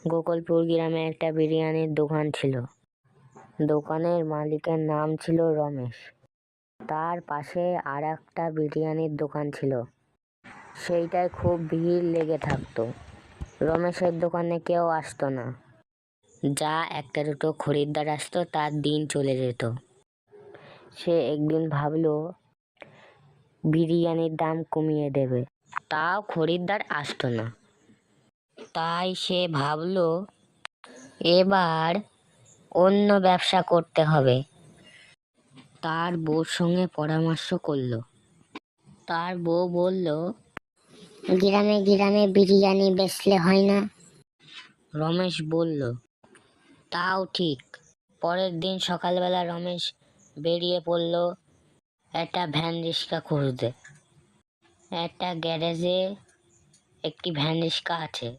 গোকুলপুর গ্রামে একটা বিরিয়ানির দোকান ছিল। দোকানের মালিকের নাম ছিল রমেশ। তার পাশে আর একটা বিরিয়ানির দোকান ছিল, সেইটায় খুব ভিড় লেগে থাকতো। রমেশের দোকানে কেউ আসতো না। যা একটা দুটো খরিদ্দার আসতো তার দিন চলে যেত। সে একদিন ভাবলো বিরিয়ানির দাম কমিয়ে দেবে, তাও খরিদ্দার আসতো না। তাই সে ভাবলো এবার অন্য ব্যবসা করতে হবে। তার বউর সঙ্গে পরামর্শ করলো। তার বউ বলল, গ্রামে গ্রামে বিরিয়ানি বেচলে হয় না? রমেশ বলল, তাও ঠিক। পরের দিন সকালবেলা রমেশ বেরিয়ে পড়ল একটা ভ্যান রিক্সা খুঁজতে। একটা গ্যারেজে একটি ভ্যান রিক্সা আছে,